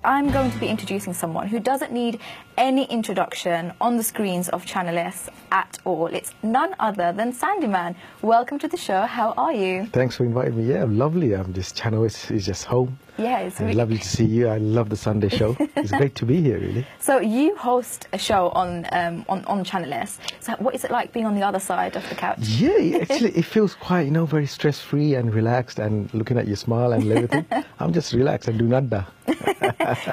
I'm going to be introducing someone who doesn't need any introduction on the screens of Channel S at all. It's none other than Sandyman. Welcome to the show. How are you? Thanks for inviting me. Yeah, I'm lovely. I'm just Channel S is just home. Yeah, it's really lovely to see you. I love the Sunday show. It's great to be here, really. So you host a show on Channel S. So what is it like being on the other side of the couch? Yeah, actually, it feels quite, you know, very stress-free and relaxed, and looking at your smile and everything. I'm just relaxed and do nada.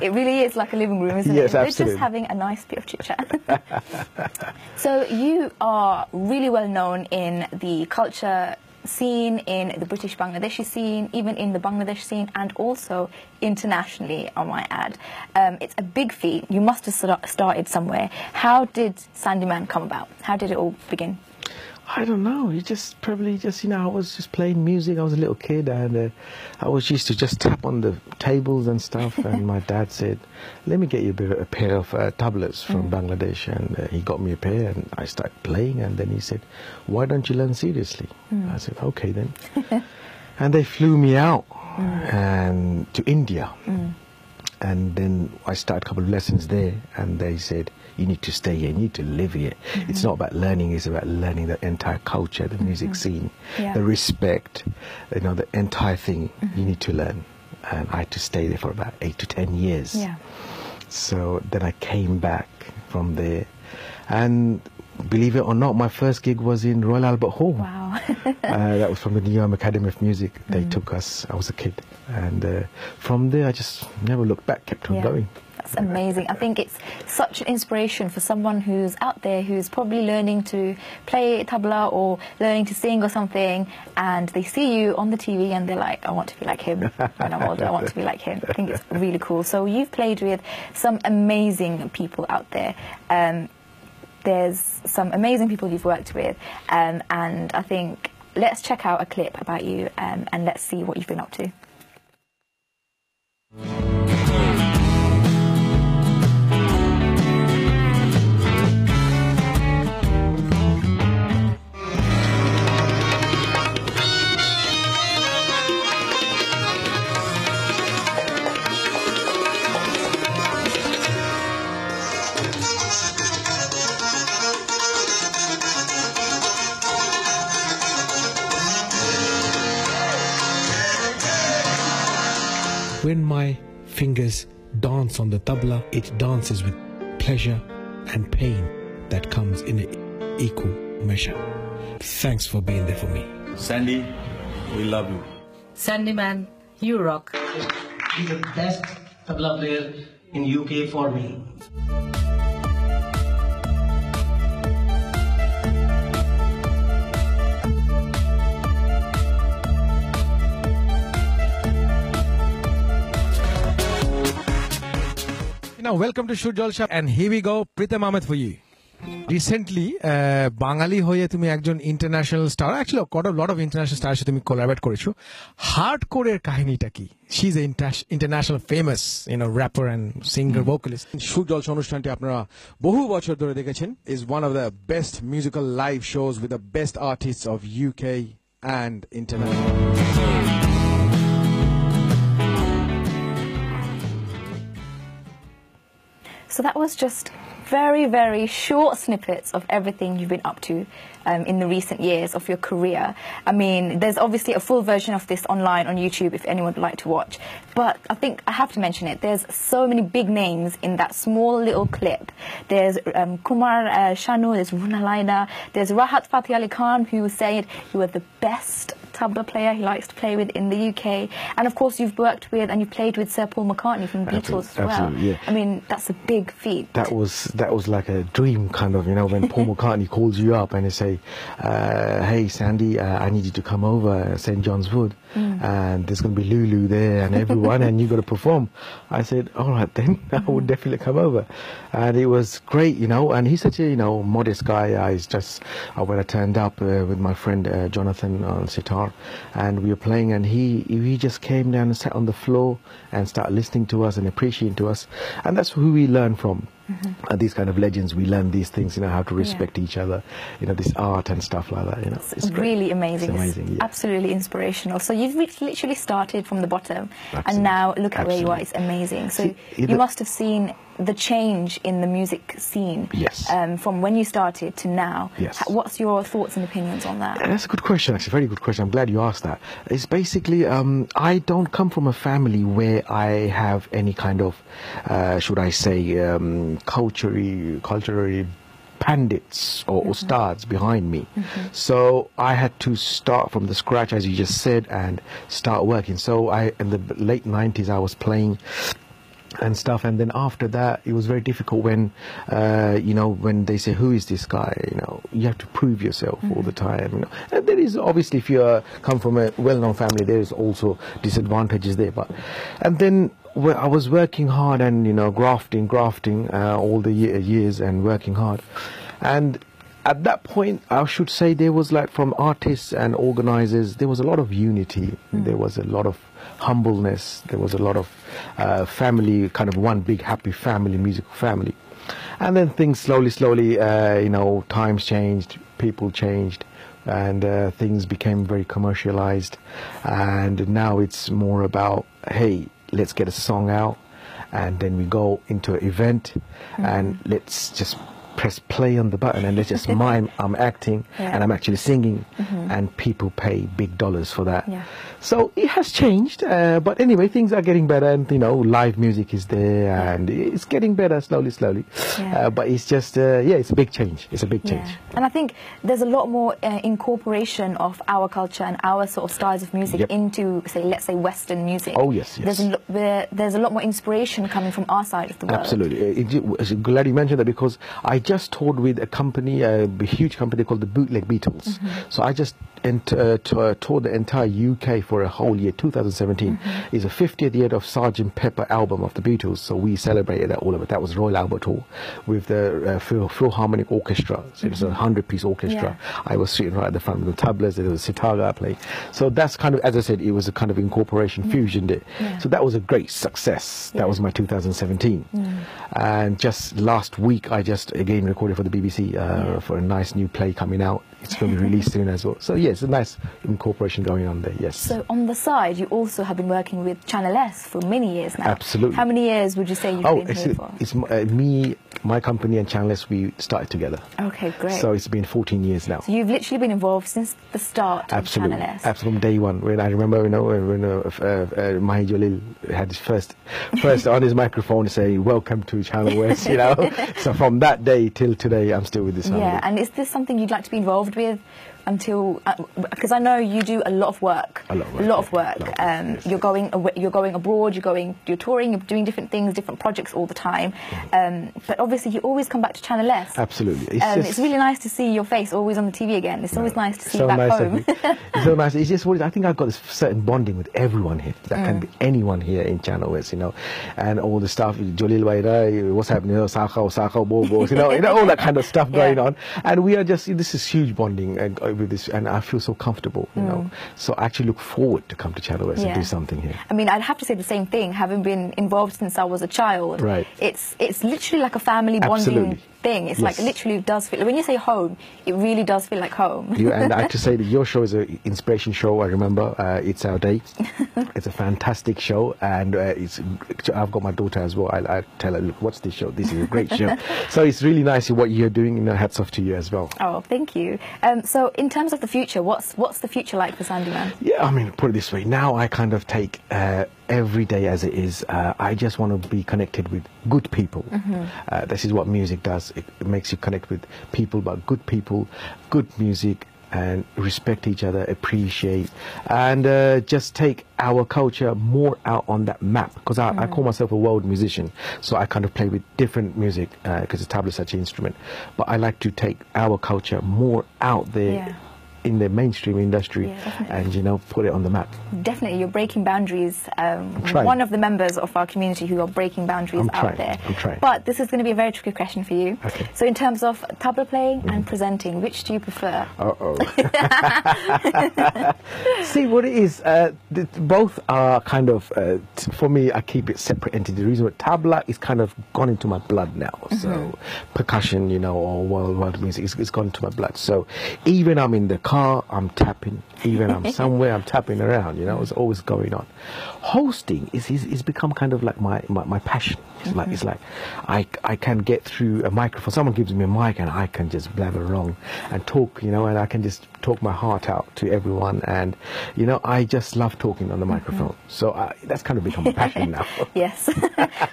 It really is like a living room, isn't yes, it? Absolutely. We're just having a nice bit of chit-chat. So you are really well known in the culture scene, in the British Bangladeshi scene, even in the Bangladesh scene, and also internationally, I might add. It's a big feat. You must have started somewhere. How did Sandyman come about? How did it all begin? I don't know. You just probably just, you know, I was just playing music. I was a little kid, and I was used to just tap on the tables and stuff. And my dad said, "Let me get you a pair of tablas from Bangladesh." And he got me a pair, and I started playing. And then he said, "Why don't you learn seriously?" I said, "Okay then." And they flew me out and to India. And then I started a couple of lessons there, and they said, "You need to stay here, you need to live here." It's not about learning, it's about learning the entire culture, the music scene, the respect, you know, the entire thing you need to learn. And I had to stay there for about 8 to 10 years. So then I came back from there, and believe it or not, my first gig was in Royal Albert Hall. Wow. That was from the Neom Academy of Music. They took us, I was a kid. And from there, I just never looked back, kept on going. That's amazing. I think it's such an inspiration for someone who's out there, who's probably learning to play tabla or learning to sing or something, and they see you on the TV and they're like, "I want to be like him. When I'm older, I want to be like him." I think it's really cool. So you've played with some amazing people out there. There's some amazing people you've worked with, and I think let's check out a clip about you, and let's see what you've been up to. When my fingers dance on the tabla, it dances with pleasure and pain that comes in an equal measure. Thanks for being there for me. Sandy, we love you. Sandyman, you rock. He's the best tabla player in UK for me. Now, welcome to Shoot Jalsha, and here we go, Pritam Ahmed for you. Recently, Bangali hoye tumi ekjon international star, actually got a lot of international stars সাথে তুমি collaborate করেছো. Hardcore এর কাহিনীটা কি? She's an international famous, you know, rapper and singer, vocalist. Shoot Jalsha অনুষ্ঠানটি আপনারা বহু বছর ধরে দেখেছেন. Is one of the best musical live shows with the best artists of UK and international. So that was just very, very short snippets of everything you've been up to in the recent years of your career. I mean, there's obviously a full version of this online on YouTube if anyone would like to watch. But I think I have to mention it. There's so many big names in that small little clip. There's Kumar Shanu, there's Runa Laina, there's Rahat Fateh Ali Khan, who said you were the best tabla player he likes to play with in the UK. And of course, you've worked with and you've played with Sir Paul McCartney from Beatles as well. Yeah. I mean, that's a big feat. That was like a dream, kind of, you know, when Paul McCartney calls you up and they say, "Hey Sandy, I need you to come over St. John's Wood, and there's going to be Lulu there and everyone, and you got to perform." I said, "All right then, I would definitely come over," and it was great, you know. And he's such a, you know, modest guy. When I turned up with my friend Jonathan on sitar, and we were playing, and he just came down and sat on the floor and started listening to us and appreciating to us, and that's who we learn from. These kind of legends, we learn these things, how to respect each other, this art and stuff like that, It's really amazing. It's amazing, yeah. Absolutely inspirational. So you've literally started from the bottom, Absolutely. and now look at where you are. Absolutely. It's amazing. So See, you must have seen the change in the music scene. Yes. From when you started to now. Yes. What's your thoughts and opinions on that? That's a good question, actually, very good question. I'm glad you asked that. It's basically, I don't come from a family where I have any kind of, should I say, culturally pandits or stars behind me. So I had to start from the scratch, as you just said, and start working. So in the late 90s, I was playing and stuff, and then after that it was very difficult when when they say, who is this guy, you have to prove yourself all the time, and there is obviously, if you come from a well-known family, there is also disadvantages there, and then I was working hard and grafting all the years and working hard, and at that point I should say there was, like, from artists and organizers, there was a lot of unity, there was a lot of humbleness, there was a lot of family, kind of one big happy family, musical family. And then things slowly, times changed, people changed, and things became very commercialized, and now it's more about, hey, let's get a song out, and then we go into an event, and let's just press play on the button and let's just mime I'm acting and I'm actually singing, and people pay big dollars for that. So it has changed, but anyway, things are getting better, and live music is there, and it's getting better slowly. But it's just it's a big change. It's a big change. And I think there's a lot more incorporation of our culture and our sort of styles of music into, let's say Western music. Oh yes. There's a lot more inspiration coming from our side of the world. Absolutely. I'm glad you mentioned that, because I just toured with a company, a huge company called the Bootleg Beatles. So I just toured the entire UK for a whole year. 2017 is the 50th year of Sgt. Pepper album of the Beatles, so we celebrated that, all of it. That was Royal Albert Hall with the Philharmonic Orchestra. So it was a 100-piece orchestra. I was sitting right at the front with the tablas, there was a sitar guy playing. So that's kind of, as I said, it was a kind of incorporation, fusion there. So that was a great success. That was my 2017. And just last week I just again recorded for the BBC for a nice new play coming out. It's going to be released soon as well. So yes, a nice incorporation going on there, yes. So on the side, you also have been working with Channel S for many years now. Absolutely. How many years would you say you've been here for? It's me, my company and Channel S, we started together. Okay, great. So it's been 14 years now. So you've literally been involved since the start of Channel S. Absolutely, from day one. When I remember, when Mahi Jalil had his first on his microphone saying, welcome to Channel S, So from that day till today, I'm still with this family. Yeah, and is this something you'd like to be involved with until, because I know you do a lot of work. You're going abroad, you're touring, you're doing different things, different projects all the time. But obviously you always come back to Channel S. Absolutely. It's really nice to see your face always on the TV again. It's always nice to see you back home. It's so nice. It's just, I think I've got this certain bonding with everyone here. That can be anyone here in Channel S, and all the stuff, Jolil Waira, what's happening, Saka, Bobo, all that kind of stuff going on. And we are just, this is huge bonding with this, and I feel so comfortable, So I actually look forward to come to Channel S and do something here. I mean, I'd have to say the same thing, having been involved since I was a child. Right. It's literally like a family bonding thing. It's like literally does feel, when you say home, it really does feel like home. And I have to say that your show is an inspiration show. I remember It's Our Day. It's a fantastic show, and I've got my daughter as well. I tell her, look, watch this show. This is a great show. So it's really nice what you're doing. Hats off to you as well. Oh, thank you. So in terms of the future, what's the future like for Sandyman? Yeah, I mean, put it this way. Now I kind of take every day as it is. I just want to be connected with good people. This is what music does. It makes you connect with people, but good people, good music, and respect each other, appreciate, and just take our culture more out on that map. Because I call myself a world musician, so I kind of play with different music because the tabla is such an instrument. But I like to take our culture more out there. in the mainstream industry and, put it on the map. Definitely, you're breaking boundaries. trying. One of the members of our community who are breaking boundaries out there. I'm trying. But this is going to be a very tricky question for you. Okay. So in terms of tabla playing and presenting, which do you prefer? Uh-oh. See, what it is, both are kind of, for me, I keep it separate entity. The reason why tabla is kind of gone into my blood now. So percussion, or world music, it's gone into my blood. So even I'm in the car, I'm tapping. Even I'm somewhere, I'm tapping around, it's always going on. Hosting is become kind of like my passion. It's like I can get through a microphone. Someone gives me a mic and I can just blabber along and talk, and I can just talk my heart out to everyone. And, I just love talking on the microphone. So that's kind of become a passion now. Yes.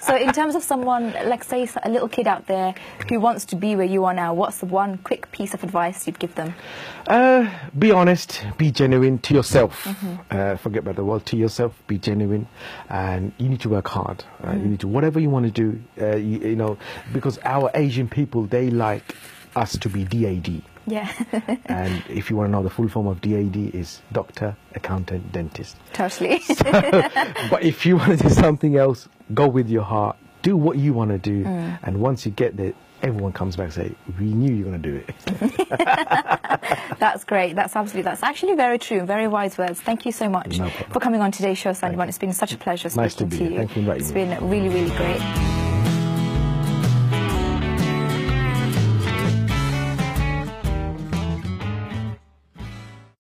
So in terms of someone, like say a little kid out there who wants to be where you are now, what's the one quick piece of advice you'd give them? Be honest, be genuine to yourself. Forget about the world, to yourself, be genuine. And you need to work hard. You need to, whatever you want to do, because our Asian people, they like us to be DAD. Yeah. And if you want to know, the full form of DAD is doctor, accountant, dentist. Totally. But if you want to do something else, go with your heart. Do what you want to do. And once you get there, everyone comes back and say, we knew you were going to do it. That's great. That's actually very true. Very wise words. Thank you so much for coming on today's show, Sandyman. It's been such a pleasure speaking Nice to be to here. you. Thank you for inviting me. It's been really, really great.